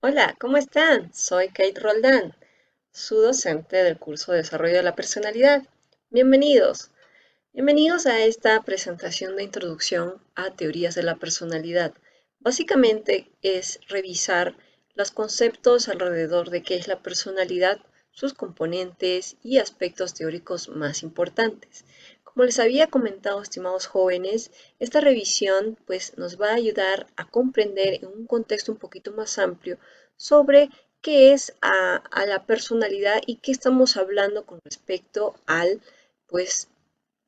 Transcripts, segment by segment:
Hola, ¿cómo están? Soy Kate Roldán, su docente del curso de Desarrollo de la Personalidad. Bienvenidos. Bienvenidos a esta presentación de introducción a teorías de la personalidad. Básicamente es revisar los conceptos alrededor de qué es la personalidad, sus componentes y aspectos teóricos más importantes. Como les había comentado, estimados jóvenes, esta revisión pues nos va a ayudar a comprender en un contexto un poquito más amplio sobre qué es a la personalidad y qué estamos hablando con respecto al pues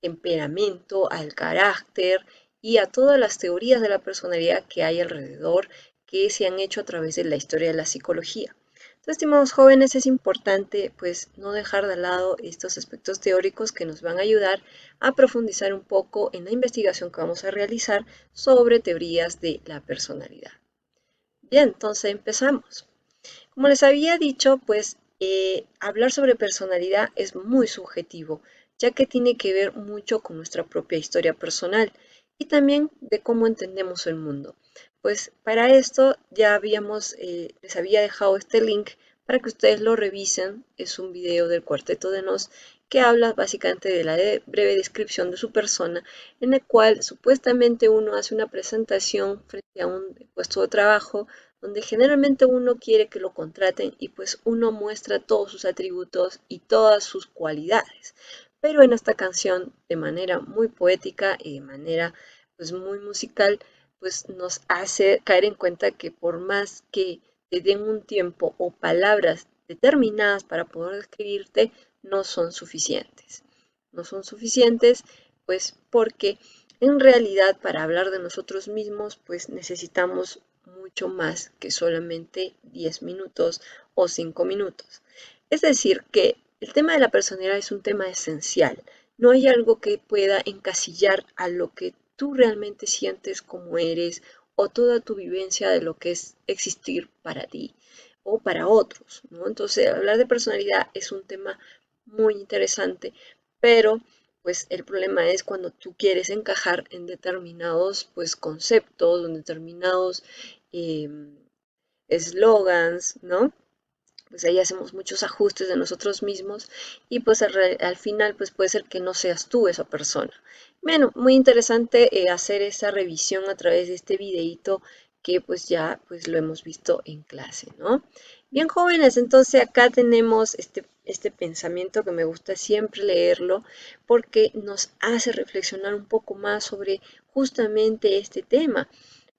temperamento, al carácter y a todas las teorías de la personalidad que hay alrededor que se han hecho a través de la historia de la psicología. Entonces, estimados jóvenes, es importante pues no dejar de lado estos aspectos teóricos que nos van a ayudar a profundizar un poco en la investigación que vamos a realizar sobre teorías de la personalidad. Bien, entonces empezamos. Como les había dicho, pues hablar sobre personalidad es muy subjetivo, ya que tiene que ver mucho con nuestra propia historia personal y también de cómo entendemos el mundo. Pues para esto ya les había dejado este link para que ustedes lo revisen. Es un video del Cuarteto de Nos que habla básicamente de la breve descripción de su persona, en el cual supuestamente uno hace una presentación frente a un puesto de trabajo donde generalmente uno quiere que lo contraten y pues uno muestra todos sus atributos y todas sus cualidades. Pero en esta canción, de manera muy poética y de manera pues muy musical, pues nos hace caer en cuenta que por más que te den un tiempo o palabras determinadas para poder describirte, no son suficientes. No son suficientes pues porque en realidad para hablar de nosotros mismos pues necesitamos mucho más que solamente 10 minutos o 5 minutos. Es decir, que el tema de la personalidad es un tema esencial. No hay algo que pueda encasillar a lo que tú realmente sientes como eres o toda tu vivencia de lo que es existir para ti o para otros, ¿no? Entonces, hablar de personalidad es un tema muy interesante, pero pues el problema es cuando tú quieres encajar en determinados pues conceptos, en determinados eslogans, ¿no? Pues ahí hacemos muchos ajustes de nosotros mismos y pues al final pues puede ser que no seas tú esa persona. Bueno, muy interesante hacer esa revisión a través de este videíto que pues ya pues lo hemos visto en clase, ¿no? Bien jóvenes, entonces acá tenemos este pensamiento que me gusta siempre leerlo porque nos hace reflexionar un poco más sobre justamente este tema.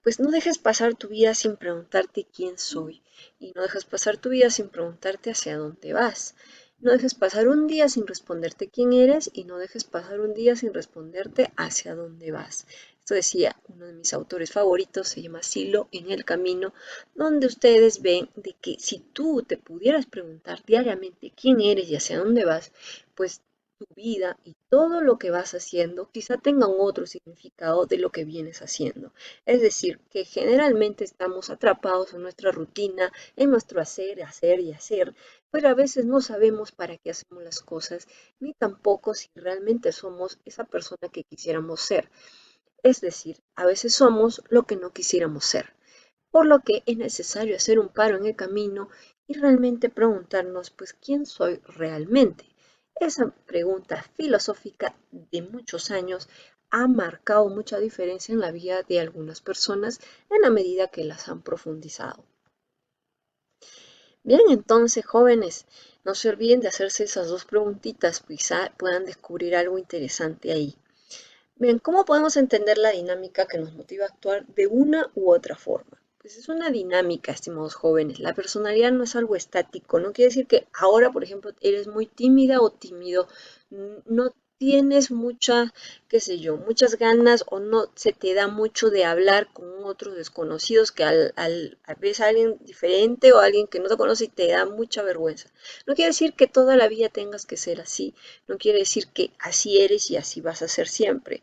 Pues no dejes pasar tu vida sin preguntarte quién soy y no dejes pasar tu vida sin preguntarte hacia dónde vas. No dejes pasar un día sin responderte quién eres y no dejes pasar un día sin responderte hacia dónde vas. Esto decía uno de mis autores favoritos, se llama Silo en el Camino, donde ustedes ven de que si tú te pudieras preguntar diariamente quién eres y hacia dónde vas, pues tu vida y todo lo que vas haciendo quizá tenga un otro significado de lo que vienes haciendo. Es decir, que generalmente estamos atrapados en nuestra rutina, en nuestro hacer, hacer y hacer, pero a veces no sabemos para qué hacemos las cosas, ni tampoco si realmente somos esa persona que quisiéramos ser. Es decir, a veces somos lo que no quisiéramos ser, por lo que es necesario hacer un paro en el camino y realmente preguntarnos, pues, ¿quién soy realmente? Esa pregunta filosófica de muchos años ha marcado mucha diferencia en la vida de algunas personas en la medida que las han profundizado. Bien, entonces, jóvenes, no se olviden de hacerse esas dos preguntitas, quizá puedan descubrir algo interesante ahí. Bien, ¿cómo podemos entender la dinámica que nos motiva a actuar de una u otra forma? Pues es una dinámica, estimados jóvenes. La personalidad no es algo estático. No quiere decir que ahora, por ejemplo, eres muy tímida o tímido. No tienes muchas, qué sé yo, muchas ganas o no se te da mucho de hablar con otros desconocidos que a veces alguien diferente o alguien que no te conoce y te da mucha vergüenza. No quiere decir que toda la vida tengas que ser así. No quiere decir que así eres y así vas a ser siempre.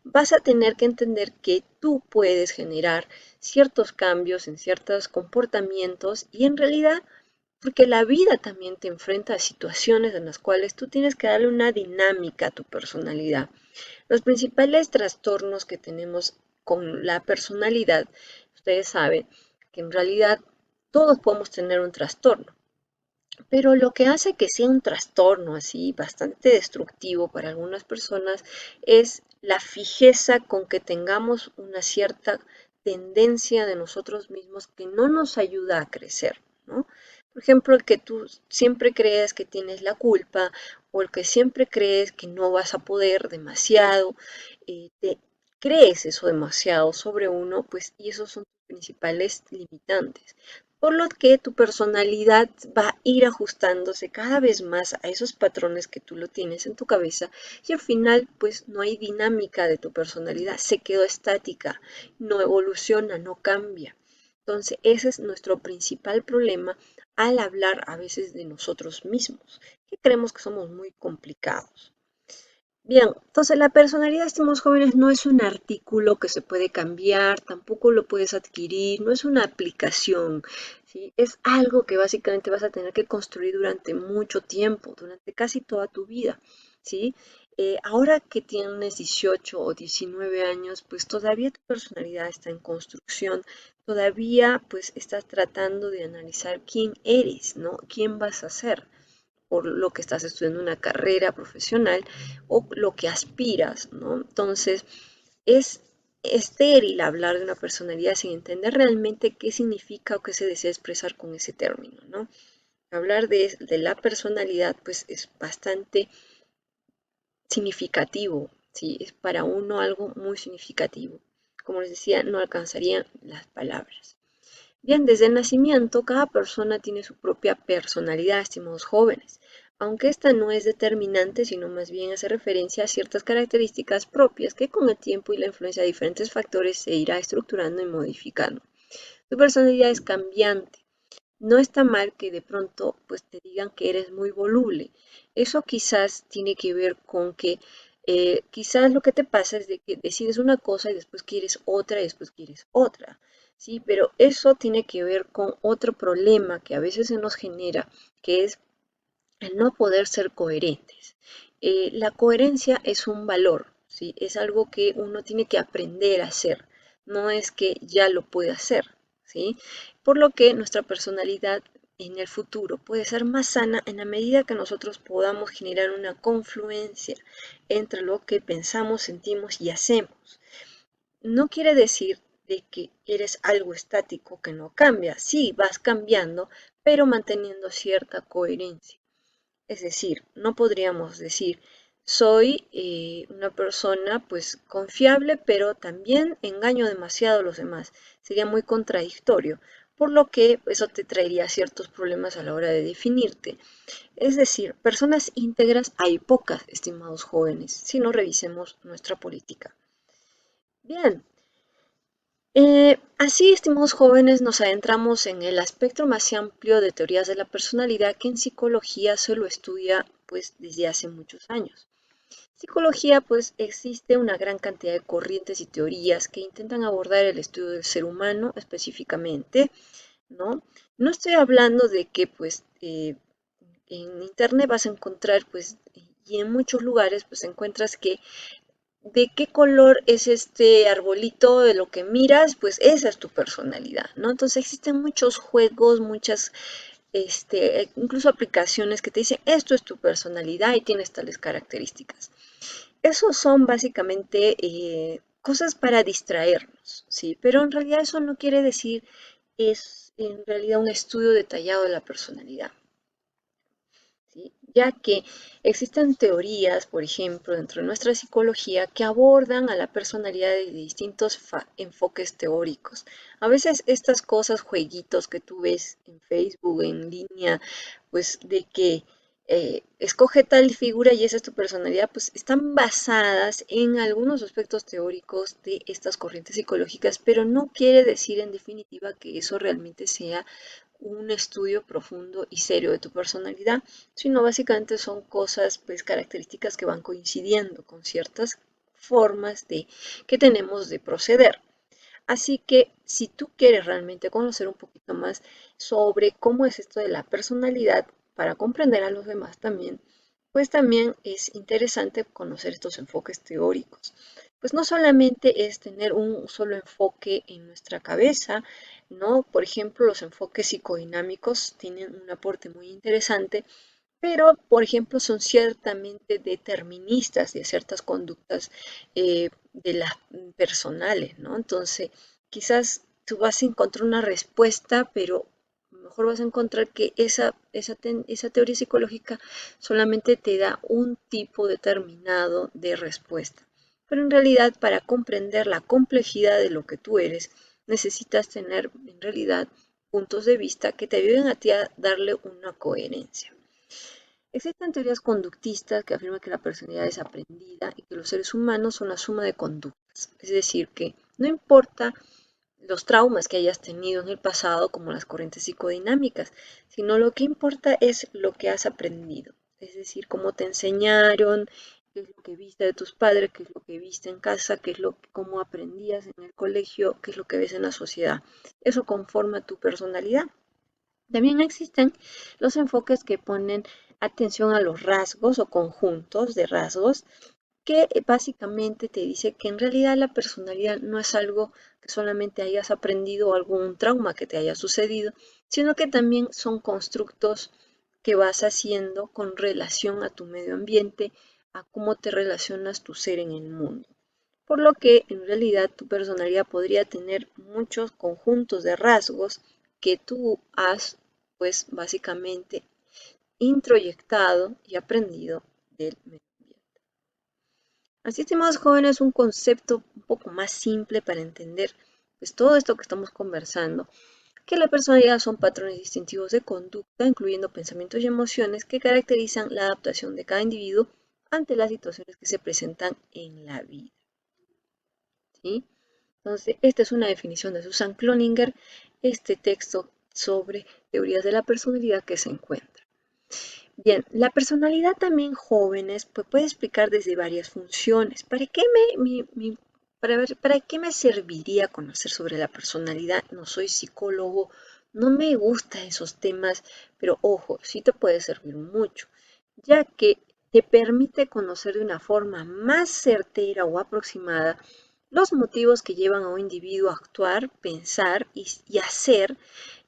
Vas a tener que entender que tú puedes generar ciertos cambios en ciertos comportamientos y en realidad porque la vida también te enfrenta a situaciones en las cuales tú tienes que darle una dinámica a tu personalidad. Los principales trastornos que tenemos con la personalidad, ustedes saben que en realidad todos podemos tener un trastorno. Pero lo que hace que sea un trastorno así bastante destructivo para algunas personas es la fijeza con que tengamos una cierta tendencia de nosotros mismos que no nos ayuda a crecer, ¿no? Por ejemplo, el que tú siempre crees que tienes la culpa o el que siempre crees que no vas a poder demasiado, te crees eso demasiado sobre uno, pues y esos son tus principales limitantes por lo que tu personalidad va a ir ajustándose cada vez más a esos patrones que tú lo tienes en tu cabeza y al final pues no hay dinámica de tu personalidad, se quedó estática, no evoluciona, no cambia. Entonces ese es nuestro principal problema al hablar a veces de nosotros mismos, que creemos que somos muy complicados. Bien, entonces la personalidad de estos jóvenes no es un artículo que se puede cambiar, tampoco lo puedes adquirir, no es una aplicación, ¿sí? Es algo que básicamente vas a tener que construir durante mucho tiempo, durante casi toda tu vida, ¿sí? Ahora que tienes 18 o 19 años, pues todavía tu personalidad está en construcción, todavía pues estás tratando de analizar quién eres, ¿no? ¿Quién vas a ser? Por lo que estás estudiando una carrera profesional o lo que aspiras, ¿no? Entonces, es estéril hablar de una personalidad sin entender realmente qué significa o qué se desea expresar con ese término, ¿no? Hablar de la personalidad, pues es bastante significativo, ¿sí? Es para uno algo muy significativo. Como les decía, no alcanzarían las palabras. Bien, desde el nacimiento, cada persona tiene su propia personalidad, estimados jóvenes, aunque esta no es determinante, sino más bien hace referencia a ciertas características propias que con el tiempo y la influencia de diferentes factores se irá estructurando y modificando. Tu personalidad es cambiante. No está mal que de pronto pues te digan que eres muy voluble. Eso quizás tiene que ver con que quizás lo que te pasa es de que decides una cosa y después quieres otra y después quieres otra. Sí, pero eso tiene que ver con otro problema que a veces se nos genera, que es el no poder ser coherentes. La coherencia es un valor, ¿sí? Es algo que uno tiene que aprender a hacer, no es que ya lo puede hacer, ¿sí? Por lo que nuestra personalidad en el futuro puede ser más sana en la medida que nosotros podamos generar una confluencia entre lo que pensamos, sentimos y hacemos. No quiere decir de que eres algo estático que no cambia, sí, vas cambiando, pero manteniendo cierta coherencia. Es decir, no podríamos decir, soy una persona pues confiable, pero también engaño demasiado a los demás. Sería muy contradictorio, por lo que eso te traería ciertos problemas a la hora de definirte. Es decir, personas íntegras hay pocas, estimados jóvenes, si no revisemos nuestra política. Bien, así, estimados jóvenes, nos adentramos en el aspecto más amplio de teorías de la personalidad que en psicología se lo estudia pues desde hace muchos años. Psicología pues existe una gran cantidad de corrientes y teorías que intentan abordar el estudio del ser humano específicamente, ¿no? No estoy hablando de que pues en internet vas a encontrar pues y en muchos lugares pues encuentras que de qué color es este arbolito de lo que miras, pues esa es tu personalidad, ¿no? Entonces existen muchos juegos, muchas, incluso aplicaciones que te dicen esto es tu personalidad y tienes tales características. Esos son básicamente cosas para distraernos, ¿sí? Pero en realidad eso no quiere decir es en realidad un estudio detallado de la personalidad. ¿Sí? Ya que existen teorías, por ejemplo, dentro de nuestra psicología que abordan a la personalidad de distintos enfoques teóricos. A veces estas cosas, jueguitos que tú ves en Facebook, en línea, pues de que escoge tal figura y esa es tu personalidad, pues están basadas en algunos aspectos teóricos de estas corrientes psicológicas, pero no quiere decir en definitiva que eso realmente sea un estudio profundo y serio de tu personalidad, sino básicamente son cosas, pues características que van coincidiendo con ciertas formas de que tenemos de proceder. Así que si tú quieres realmente conocer un poquito más sobre cómo es esto de la personalidad para comprender a los demás también, pues también es interesante conocer estos enfoques teóricos. pues no solamente es tener un solo enfoque en nuestra cabeza, ¿no? Por ejemplo, los enfoques psicodinámicos tienen un aporte muy interesante, pero, por ejemplo, son ciertamente deterministas de ciertas conductas de las personales, ¿no? Entonces, quizás tú vas a encontrar una respuesta, pero mejor vas a encontrar que esa teoría psicológica solamente te da un tipo determinado de respuesta. Pero en realidad, para comprender la complejidad de lo que tú eres, necesitas tener en realidad puntos de vista que te ayuden a ti a darle una coherencia. Existen teorías conductistas que afirman que la personalidad es aprendida y que los seres humanos son la suma de conductas. Es decir, que no importa los traumas que hayas tenido en el pasado, como las corrientes psicodinámicas, sino lo que importa es lo que has aprendido. Es decir, cómo te enseñaron, qué es lo que viste de tus padres, qué es lo que viste en casa, cómo aprendías en el colegio, qué es lo que ves en la sociedad. Eso conforma tu personalidad. También existen los enfoques que ponen atención a los rasgos o conjuntos de rasgos que básicamente te dice que en realidad la personalidad no es algo que solamente hayas aprendido o algún trauma que te haya sucedido, sino que también son constructos que vas haciendo con relación a tu medio ambiente, a cómo te relacionas tu ser en el mundo. Por lo que en realidad tu personalidad podría tener muchos conjuntos de rasgos que tú has pues básicamente introyectado y aprendido del medio ambiente. Así, estimados jóvenes, un concepto un poco más simple para entender pues todo esto que estamos conversando, que la personalidad son patrones distintivos de conducta, incluyendo pensamientos y emociones que caracterizan la adaptación de cada individuo ante las situaciones que se presentan en la vida. ¿Sí? Entonces, esta es una definición de Susan Cloninger, este texto sobre teorías de la personalidad que se encuentra. Bien, la personalidad también jóvenes pues, puede explicar desde varias funciones. ¿Para qué me serviría conocer sobre la personalidad? No soy psicólogo, no me gustan esos temas, pero ojo, sí te puede servir mucho, ya que te permite conocer de una forma más certera o aproximada los motivos que llevan a un individuo a actuar, pensar y hacer,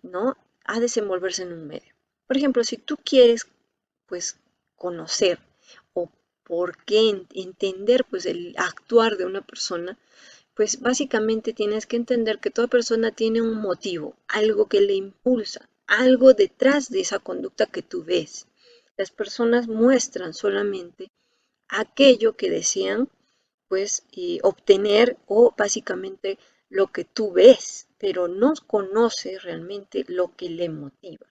¿no? A desenvolverse en un medio. Por ejemplo, si tú quieres pues conocer o por qué entender pues el actuar de una persona, pues básicamente tienes que entender que toda persona tiene un motivo, algo que le impulsa, algo detrás de esa conducta que tú ves. Las personas muestran solamente aquello que desean pues obtener o básicamente lo que tú ves, pero no conoce realmente lo que le motiva.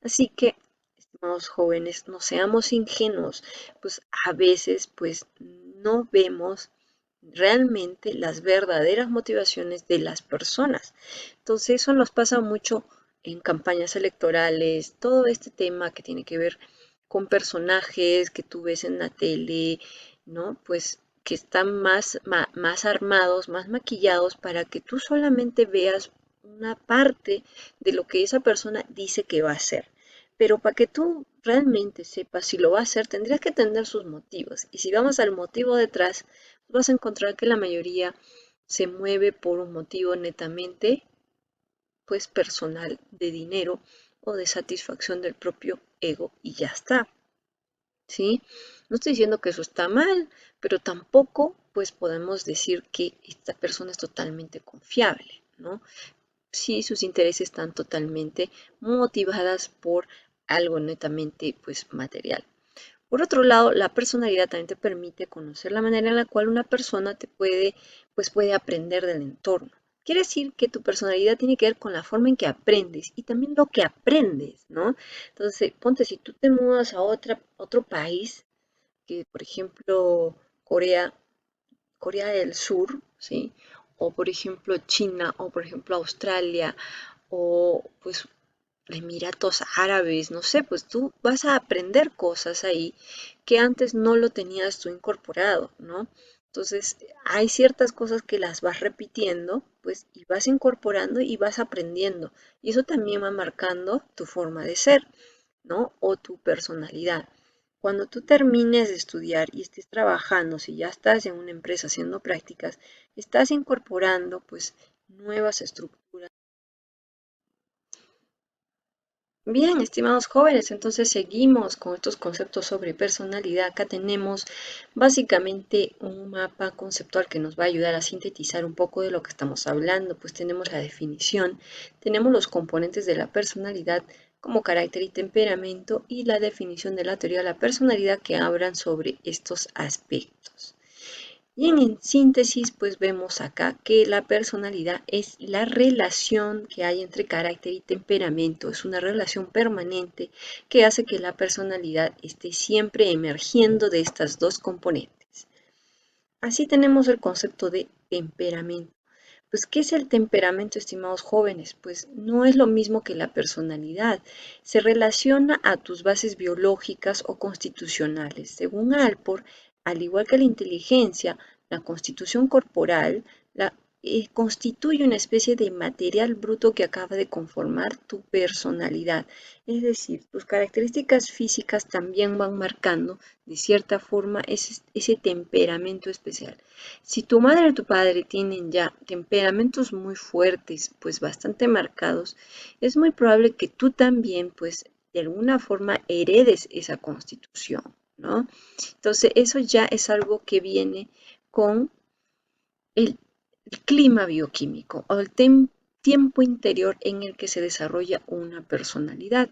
Así que, estimados jóvenes, no seamos ingenuos, pues a veces pues no vemos realmente las verdaderas motivaciones de las personas. Entonces eso nos pasa mucho en campañas electorales, todo este tema que tiene que ver con personajes que tú ves en la tele, ¿no? Pues que están más armados, más maquillados para que tú solamente veas una parte de lo que esa persona dice que va a hacer. Pero para que tú realmente sepas si lo va a hacer, tendrías que entender sus motivos. Y si vamos al motivo detrás, vas a encontrar que la mayoría se mueve por un motivo netamente pues personal de dinero o de satisfacción del propio ego y ya está. ¿Sí? No estoy diciendo que eso está mal, pero tampoco pues podemos decir que esta persona es totalmente confiable, ¿no? Si sus intereses están totalmente motivadas por algo netamente pues material. Por otro lado, la personalidad también te permite conocer la manera en la cual una persona puede aprender del entorno. Quiere decir que tu personalidad tiene que ver con la forma en que aprendes y también lo que aprendes, ¿no? Entonces, ponte, si tú te mudas a otro país, que por ejemplo Corea del Sur, ¿sí? O por ejemplo China, o por ejemplo Australia, o pues Emiratos Árabes, no sé, pues tú vas a aprender cosas ahí que antes no lo tenías tú incorporado, ¿no? Entonces, hay ciertas cosas que las vas repitiendo, pues, y vas incorporando y vas aprendiendo. Y eso también va marcando tu forma de ser, ¿no? O tu personalidad. cuando tú termines de estudiar y estés trabajando, si ya estás en una empresa haciendo prácticas, estás incorporando pues nuevas estructuras. Bien, estimados jóvenes, entonces seguimos con estos conceptos sobre personalidad. Acá tenemos básicamente un mapa conceptual que nos va a ayudar a sintetizar un poco de lo que estamos hablando. Pues tenemos la definición, tenemos los componentes de la personalidad como carácter y temperamento y la definición de la teoría de la personalidad que hablan sobre estos aspectos. Y en síntesis, pues vemos acá que la personalidad es la relación que hay entre carácter y temperamento. Es una relación permanente que hace que la personalidad esté siempre emergiendo de estas dos componentes. Así tenemos el concepto de temperamento. Pues, ¿qué es el temperamento, estimados jóvenes? Pues no es lo mismo que la personalidad. Se relaciona a tus bases biológicas o constitucionales. Según Alport, al igual que la inteligencia, la constitución corporal constituye una especie de material bruto que acaba de conformar tu personalidad. Es decir, tus características físicas también van marcando, de cierta forma, ese temperamento especial. Si tu madre o tu padre tienen ya temperamentos muy fuertes, pues bastante marcados, es muy probable que tú también, pues de alguna forma heredes esa constitución, ¿no? Entonces, eso ya es algo que viene con el, el clima bioquímico o el tiempo interior en el que se desarrolla una personalidad.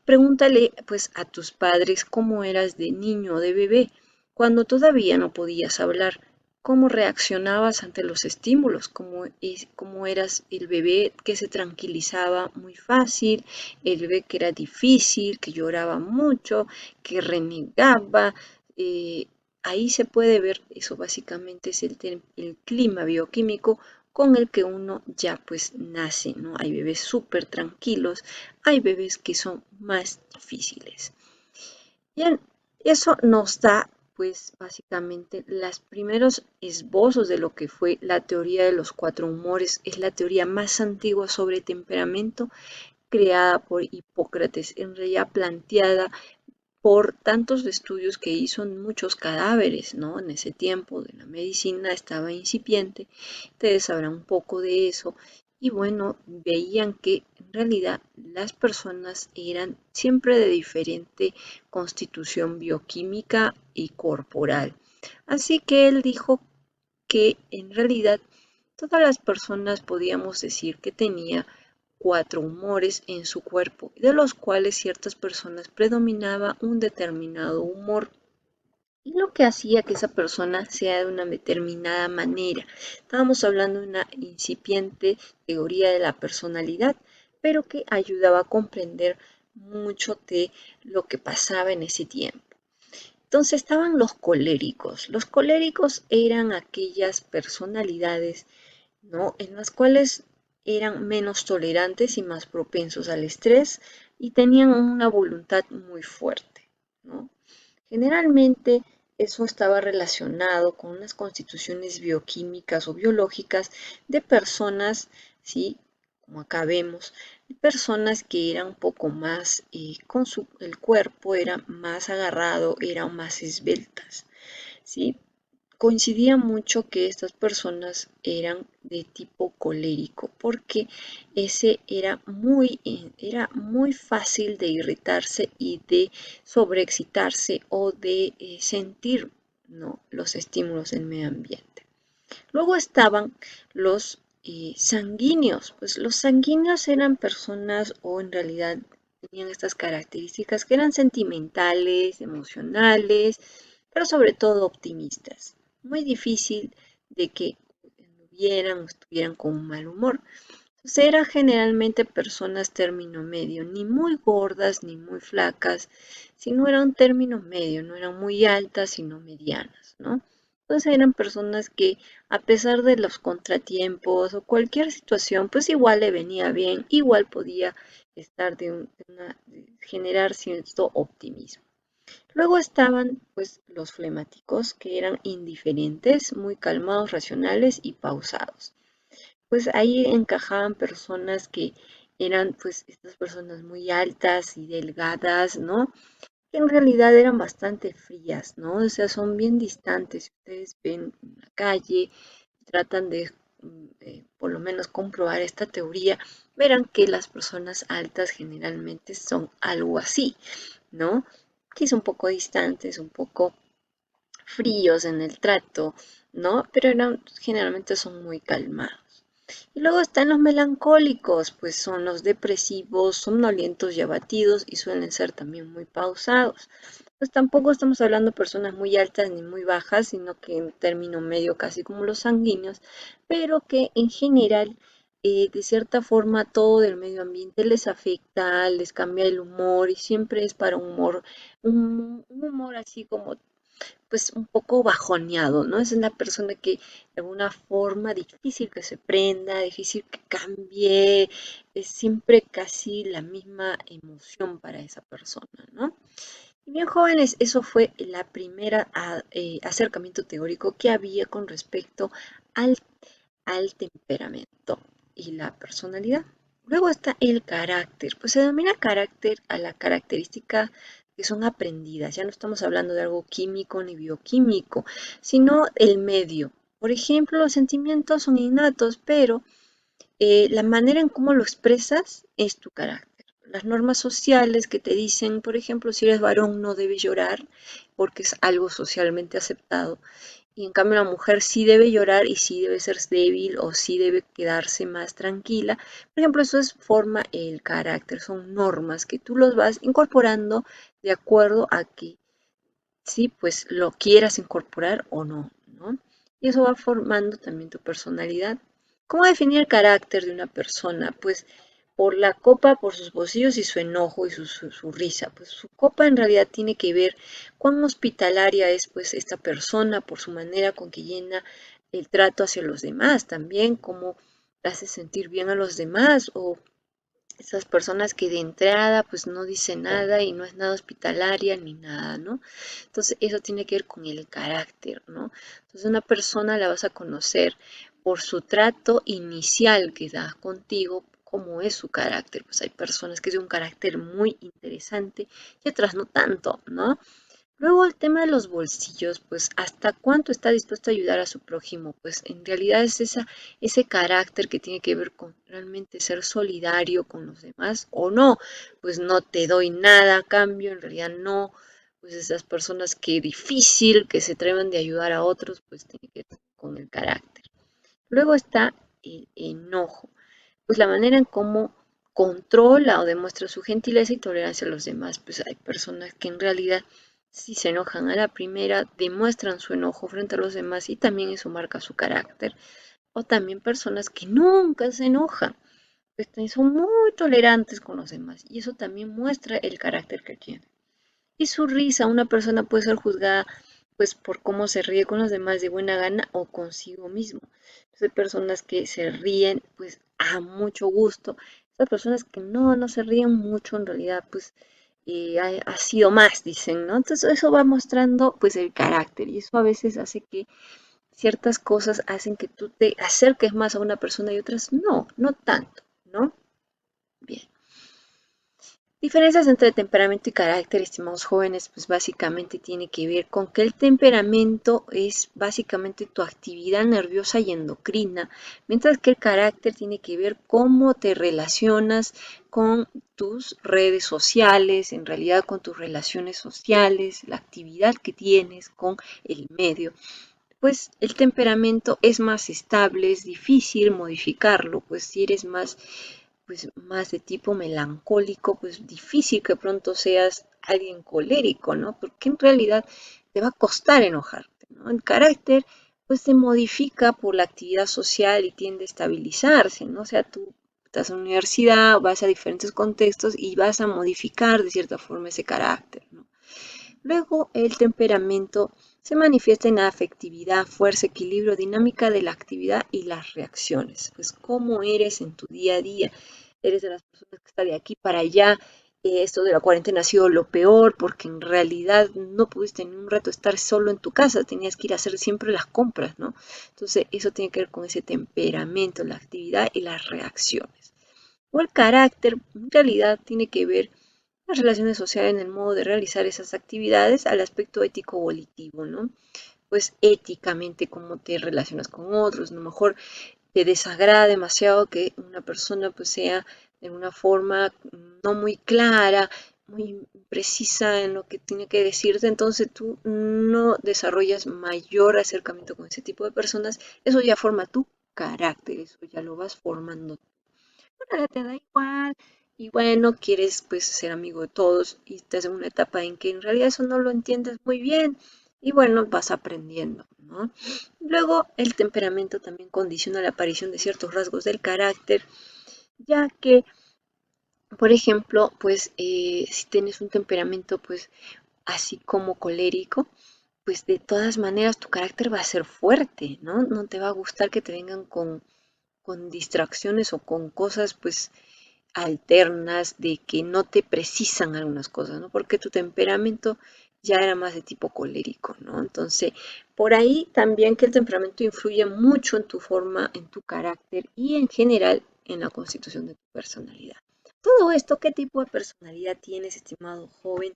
Pregúntale pues a tus padres cómo eras de niño o de bebé cuando todavía no podías hablar, cómo reaccionabas ante los estímulos, cómo eras el bebé que se tranquilizaba muy fácil, el bebé que era difícil, que lloraba mucho, que renegaba. Ahí se puede ver, eso básicamente es el clima bioquímico con el que uno ya pues nace, ¿no? Hay bebés súper tranquilos, hay bebés que son más difíciles. Bien, eso nos da pues básicamente los primeros esbozos de lo que fue la teoría de los cuatro humores. Es la teoría más antigua sobre temperamento creada por Hipócrates, en realidad planteada por tantos estudios que hizo en muchos cadáveres, ¿no? En ese tiempo de la medicina estaba incipiente, ustedes sabrán un poco de eso, y bueno, veían que en realidad las personas eran siempre de diferente constitución bioquímica y corporal. Así que él dijo que en realidad todas las personas podíamos decir que tenía cuatro humores en su cuerpo, de los cuales ciertas personas predominaba un determinado humor y lo que hacía que esa persona sea de una determinada manera. Estábamos hablando de una incipiente teoría de la personalidad, pero que ayudaba a comprender mucho de lo que pasaba en ese tiempo. Entonces estaban los coléricos. Los coléricos eran aquellas personalidades, ¿no? En las cuales eran menos tolerantes y más propensos al estrés y tenían una voluntad muy fuerte, ¿no? Generalmente eso estaba relacionado con unas constituciones bioquímicas o biológicas de personas, ¿sí? Como acá vemos, de personas que eran un poco más, el cuerpo era más agarrado, eran más esbeltas, ¿sí? Coincidía mucho que estas personas eran de tipo colérico porque ese era muy fácil de irritarse y de sobreexcitarse o de sentir, ¿no?, los estímulos del medio ambiente. Luego estaban los sanguíneos. Pues los sanguíneos eran personas o en realidad tenían estas características que eran sentimentales, emocionales, pero sobre todo optimistas. Muy difícil de que vieran o estuvieran con un mal humor. Entonces eran generalmente personas término medio, ni muy gordas ni muy flacas, sino era un término medio, no eran muy altas sino medianas, ¿no? Entonces eran personas que a pesar de los contratiempos o cualquier situación, pues igual le venía bien, igual podía estar generar cierto optimismo. Luego estaban pues los flemáticos, que eran indiferentes, muy calmados, racionales y pausados. Pues ahí encajaban personas que eran pues estas personas muy altas y delgadas, ¿no? que en realidad eran bastante frías, ¿no? O sea, son bien distantes. Si ustedes ven en la calle, tratan de por lo menos comprobar esta teoría, verán que las personas altas generalmente son algo así, ¿no? Que es un poco distantes, un poco fríos en el trato, ¿no? Pero generalmente son muy calmados. Y luego están los melancólicos, pues son los depresivos, somnolientos y abatidos y suelen ser también muy pausados. Pues tampoco estamos hablando de personas muy altas ni muy bajas, sino que en término medio casi como los sanguíneos, pero que en general de cierta forma todo del medio ambiente les afecta, les cambia el humor y siempre es para un humor así como pues un poco bajoneado, ¿no? Es una persona que de alguna forma difícil que se prenda, difícil que cambie, es siempre casi la misma emoción para esa persona, ¿no? Y bien jóvenes, eso fue la primera acercamiento teórico que había con respecto al, al temperamento y la personalidad. Luego está el carácter, pues se denomina carácter a la característica que son aprendidas. Ya no estamos hablando de algo químico ni bioquímico, sino el medio. Por ejemplo, los sentimientos son innatos, pero la manera en cómo lo expresas es tu carácter. Las normas sociales que te dicen, por ejemplo, si eres varón no debes llorar porque es algo socialmente aceptado. Y en cambio la mujer sí debe llorar y sí debe ser débil o sí debe quedarse más tranquila. Por ejemplo, eso es forma el carácter, son normas que tú los vas incorporando de acuerdo a que sí, pues lo quieras incorporar o no, ¿no? Y eso va formando también tu personalidad. ¿Cómo definir el carácter de una persona? Pues por la copa, por sus bolsillos y su enojo y su risa. Pues su copa en realidad tiene que ver cuán hospitalaria es pues esta persona, por su manera con que llena el trato hacia los demás, también cómo hace sentir bien a los demás o esas personas que de entrada pues no dicen nada y no es nada hospitalaria ni nada, ¿no? Entonces eso tiene que ver con el carácter, ¿no? Entonces una persona la vas a conocer por su trato inicial que da contigo, cómo es su carácter. Pues hay personas que tienen un carácter muy interesante y otras no tanto, ¿no? Luego el tema de los bolsillos, pues hasta cuánto está dispuesto a ayudar a su prójimo, pues en realidad es ese carácter que tiene que ver con realmente ser solidario con los demás o no, pues no te doy nada a cambio, en realidad no, pues esas personas que difícil que se atrevan de ayudar a otros, pues tiene que ver con el carácter. Luego está el enojo, pues la manera en cómo controla o demuestra su gentileza y tolerancia a los demás. Pues hay personas que en realidad si se enojan a la primera, demuestran su enojo frente a los demás y también eso marca su carácter. O también personas que nunca se enojan, pues son muy tolerantes con los demás y eso también muestra el carácter que tienen. Y su risa, una persona puede ser juzgada pues por cómo se ríe con los demás de buena gana o consigo mismo. Entonces, hay personas que se ríen pues a mucho gusto. Esas personas que no se ríen mucho en realidad pues ha sido más, dicen, ¿no? Entonces eso va mostrando pues el carácter y eso a veces hace que ciertas cosas hacen que tú te acerques más a una persona y otras no tanto, ¿no? Bien. Diferencias entre temperamento y carácter, estimados jóvenes, pues básicamente tiene que ver con que el temperamento es básicamente tu actividad nerviosa y endocrina, mientras que el carácter tiene que ver cómo te relacionas con tus redes sociales, en realidad con tus relaciones sociales, la actividad que tienes con el medio. Pues el temperamento es más estable, es difícil modificarlo, pues si eres más de tipo melancólico, pues difícil que pronto seas alguien colérico, ¿no? Porque en realidad te va a costar enojarte, ¿no? El carácter pues se modifica por la actividad social y tiende a estabilizarse, ¿no? O sea, tú estás en la universidad, vas a diferentes contextos y vas a modificar de cierta forma ese carácter, ¿no? Luego, el temperamento se manifiesta en la afectividad, fuerza, equilibrio, dinámica de la actividad y las reacciones. Pues cómo eres en tu día a día. Eres de las personas que está de aquí para allá. Esto de la cuarentena ha sido lo peor porque en realidad no pudiste ni un rato estar solo en tu casa, tenías que ir a hacer siempre las compras, ¿no? Entonces eso tiene que ver con ese temperamento, la actividad y las reacciones. O el carácter, en realidad tiene que ver las relaciones sociales en el modo de realizar esas actividades al aspecto ético volitivo, ¿no? Pues éticamente cómo te relacionas con otros, a lo mejor te desagrada demasiado que una persona pues sea de una forma no muy clara, muy precisa en lo que tiene que decirte, entonces tú no desarrollas mayor acercamiento con ese tipo de personas, eso ya forma tu carácter, eso ya lo vas formando. Bueno, te da igual y bueno, quieres pues ser amigo de todos y estás en una etapa en que en realidad eso no lo entiendes muy bien y bueno, vas aprendiendo, ¿no? Luego, el temperamento también condiciona la aparición de ciertos rasgos del carácter, ya que, por ejemplo, pues si tienes un temperamento pues así como colérico, pues de todas maneras tu carácter va a ser fuerte, ¿no? No te va a gustar que te vengan con distracciones o con cosas pues alternas de que no te precisan algunas cosas, ¿no? Porque tu temperamento ya era más de tipo colérico, ¿no? Entonces, por ahí también que el temperamento influye mucho en tu forma, en tu carácter y en general en la constitución de tu personalidad. Todo esto, ¿qué tipo de personalidad tienes, estimado joven?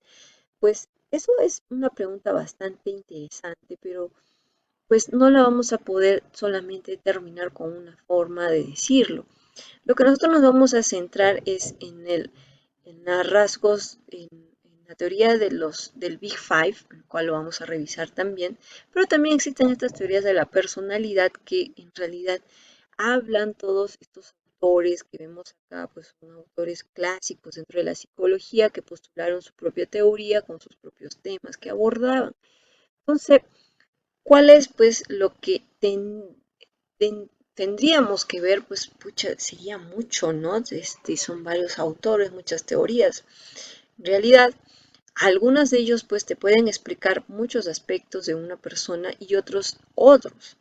Pues eso es una pregunta bastante interesante, pero pues no la vamos a poder solamente determinar con una forma de decirlo. Lo que nosotros nos vamos a centrar es en los rasgos, en la teoría del Big Five, el cual lo vamos a revisar también, pero también existen estas teorías de la personalidad que en realidad hablan todos estos autores que vemos acá, pues son autores clásicos dentro de la psicología que postularon su propia teoría con sus propios temas que abordaban. Entonces, ¿cuál es pues lo que tendríamos que ver? Pues pucha, sería mucho, ¿no? Son varios autores, muchas teorías. En realidad, algunos de ellos pues te pueden explicar muchos aspectos de una persona y otros,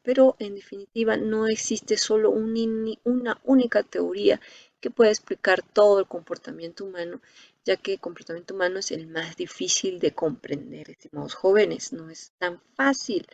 pero en definitiva no existe solo una única teoría que pueda explicar todo el comportamiento humano, ya que el comportamiento humano es el más difícil de comprender, estimados jóvenes, no es tan fácil.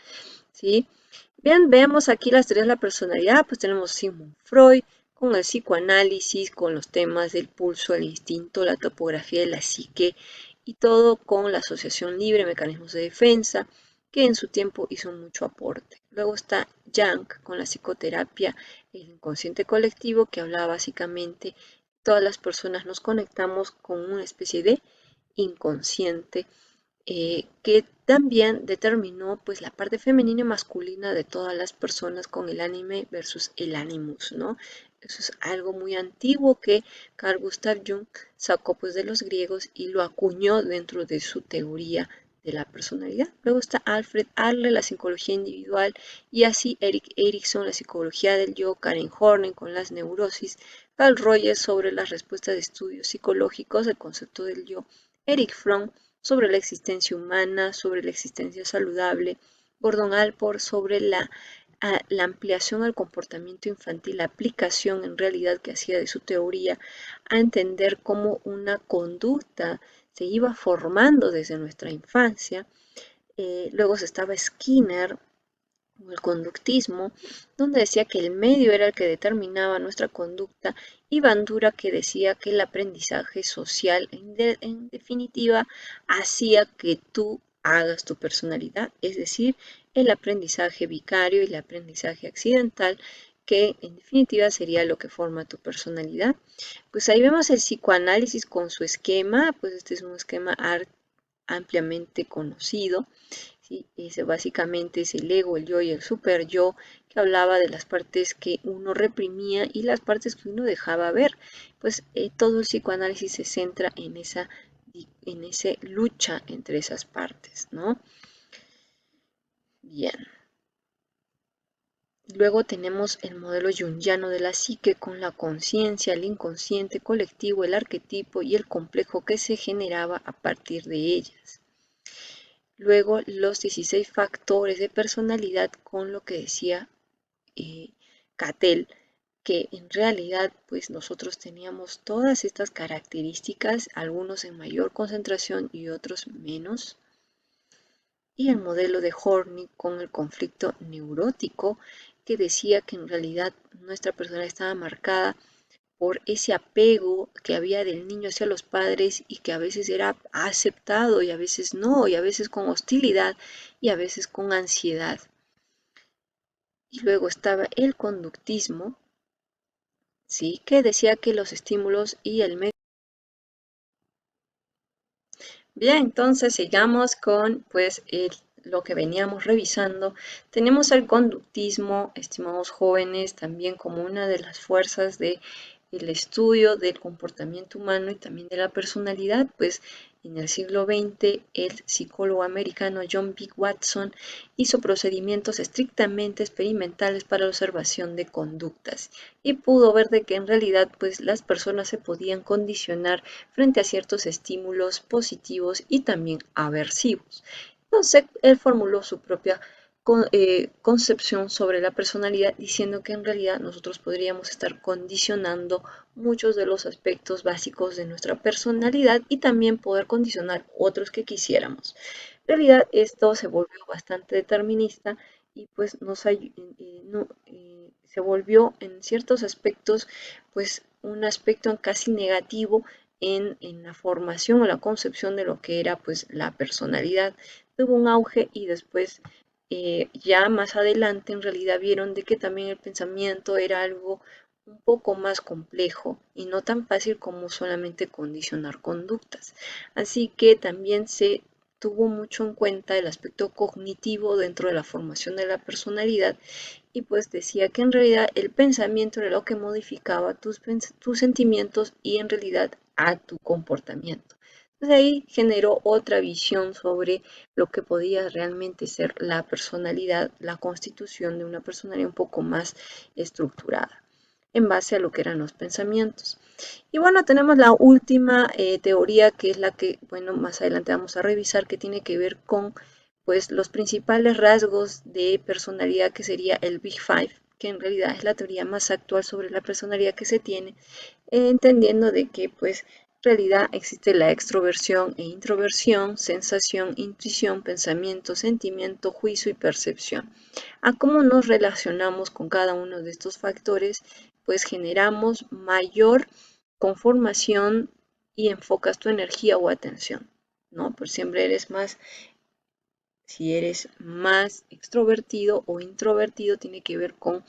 ¿Sí? Bien, veamos aquí las teorías de la personalidad, pues tenemos Sigmund Freud con el psicoanálisis, con los temas del pulso, el instinto, la topografía de la psique y todo con la asociación libre, mecanismos de defensa, que en su tiempo hizo mucho aporte. Luego está Jung con la psicoterapia, el inconsciente colectivo, que hablaba básicamente todas las personas nos conectamos con una especie de inconsciente que también determinó pues la parte femenina y masculina de todas las personas con el anime versus el animus, ¿no? Eso es algo muy antiguo que Carl Gustav Jung sacó pues de los griegos y lo acuñó dentro de su teoría de la personalidad. Luego está Alfred Adler, la psicología individual, y así Erik Erikson, la psicología del yo, Karen Horney con las neurosis, Carl Rogers sobre las respuestas de estudios psicológicos, el concepto del yo, Eric Fromm sobre la existencia humana, sobre la existencia saludable, Gordon Allport sobre la ampliación al comportamiento infantil, la aplicación en realidad que hacía de su teoría a entender cómo una conducta se iba formando desde nuestra infancia. Luego se estaba Skinner, el conductismo, donde decía que el medio era el que determinaba nuestra conducta, y Bandura que decía que el aprendizaje social en definitiva hacía que tú hagas tu personalidad, es decir, el aprendizaje vicario y el aprendizaje accidental, que en definitiva sería lo que forma tu personalidad. Pues ahí vemos el psicoanálisis con su esquema, pues este es un esquema ampliamente conocido. ¿Sí? Ese básicamente es el ego, el yo y el super yo, que hablaba de las partes que uno reprimía y las partes que uno dejaba ver. Pues todo el psicoanálisis se centra en esa lucha entre esas partes, ¿no? Bien. Luego tenemos el modelo junguiano de la psique con la conciencia, el inconsciente colectivo, el arquetipo y el complejo que se generaba a partir de ellas. Luego los 16 factores de personalidad con lo que decía Cattell, que en realidad pues nosotros teníamos todas estas características, algunos en mayor concentración y otros menos. Y el modelo de Horney con el conflicto neurótico, que decía que en realidad nuestra personalidad estaba marcada por ese apego que había del niño hacia los padres y que a veces era aceptado y a veces no, y a veces con hostilidad y a veces con ansiedad. Y luego estaba el conductismo, ¿sí? Que decía que los estímulos y el medio. Bien, entonces sigamos con pues lo que veníamos revisando. Tenemos el conductismo, estimados jóvenes, también como una de las fuerzas de el estudio del comportamiento humano y también de la personalidad, pues en el siglo XX el psicólogo americano John B. Watson hizo procedimientos estrictamente experimentales para la observación de conductas y pudo ver de que en realidad pues las personas se podían condicionar frente a ciertos estímulos positivos y también aversivos. Entonces, él formuló su propia concepción sobre la personalidad diciendo que en realidad nosotros podríamos estar condicionando muchos de los aspectos básicos de nuestra personalidad y también poder condicionar otros que quisiéramos. En realidad esto se volvió bastante determinista y pues se volvió en ciertos aspectos pues un aspecto casi negativo en la formación o la concepción de lo que era pues la personalidad. Tuvo un auge y después ya más adelante en realidad vieron de que también el pensamiento era algo un poco más complejo y no tan fácil como solamente condicionar conductas. Así que también se tuvo mucho en cuenta el aspecto cognitivo dentro de la formación de la personalidad y pues decía que en realidad el pensamiento era lo que modificaba tus sentimientos y en realidad a tu comportamiento. Entonces ahí generó otra visión sobre lo que podía realmente ser la personalidad, la constitución de una personalidad un poco más estructurada en base a lo que eran los pensamientos. Y bueno, tenemos la última teoría que es la que, bueno, más adelante vamos a revisar, que tiene que ver con pues los principales rasgos de personalidad que sería el Big Five, que en realidad es la teoría más actual sobre la personalidad que se tiene, entendiendo de que pues en realidad existe la extroversión e introversión, sensación, intuición, pensamiento, sentimiento, juicio y percepción. A cómo nos relacionamos con cada uno de estos factores, pues generamos mayor conformación y enfocas tu energía o atención, ¿no? Pues siempre eres más, si eres más extrovertido o introvertido, tiene que ver con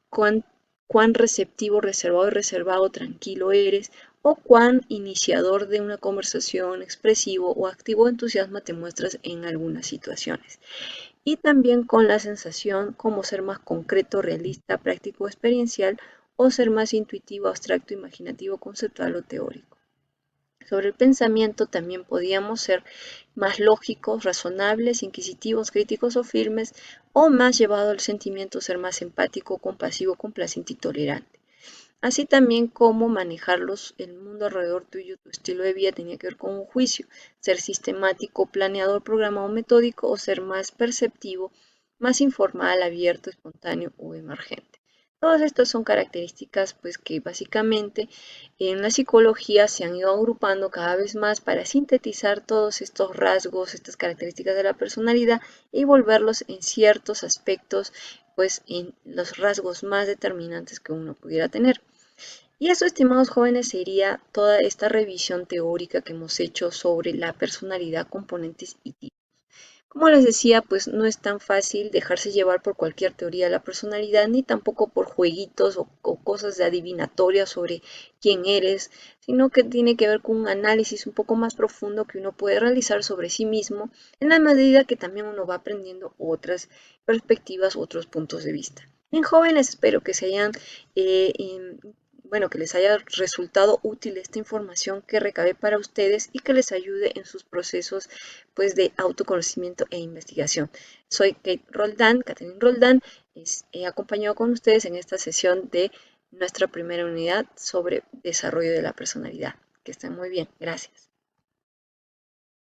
cuán, cuán receptivo, reservado y reservado, tranquilo eres, o cuán iniciador de una conversación, expresivo o activo entusiasmo te muestras en algunas situaciones. Y también con la sensación como ser más concreto, realista, práctico, experiencial, o ser más intuitivo, abstracto, imaginativo, conceptual o teórico. Sobre el pensamiento también podíamos ser más lógicos, razonables, inquisitivos, críticos o firmes, o más llevado al sentimiento, ser más empático, compasivo, complaciente y tolerante. Así también cómo manejarlos, el mundo alrededor tuyo, tu estilo de vida tenía que ver con un juicio, ser sistemático, planeador, programado, metódico o ser más perceptivo, más informal, abierto, espontáneo o emergente. Todas estas son características pues que básicamente en la psicología se han ido agrupando cada vez más para sintetizar todos estos rasgos, estas características de la personalidad y volverlos en ciertos aspectos pues en los rasgos más determinantes que uno pudiera tener. Y eso, estimados jóvenes, sería toda esta revisión teórica que hemos hecho sobre la personalidad, componentes y tipos. Como les decía, pues no es tan fácil dejarse llevar por cualquier teoría de la personalidad, ni tampoco por jueguitos o cosas de adivinatorias sobre quién eres, sino que tiene que ver con un análisis un poco más profundo que uno puede realizar sobre sí mismo, en la medida que también uno va aprendiendo otras perspectivas, otros puntos de vista. Bien, jóvenes, espero que se hayan bueno, que les haya resultado útil esta información que recabé para ustedes y que les ayude en sus procesos pues, de autoconocimiento e investigación. Soy Kate Roldán, Catherine Roldán, he acompañado con ustedes en esta sesión de nuestra primera unidad sobre desarrollo de la personalidad. Que estén muy bien, gracias.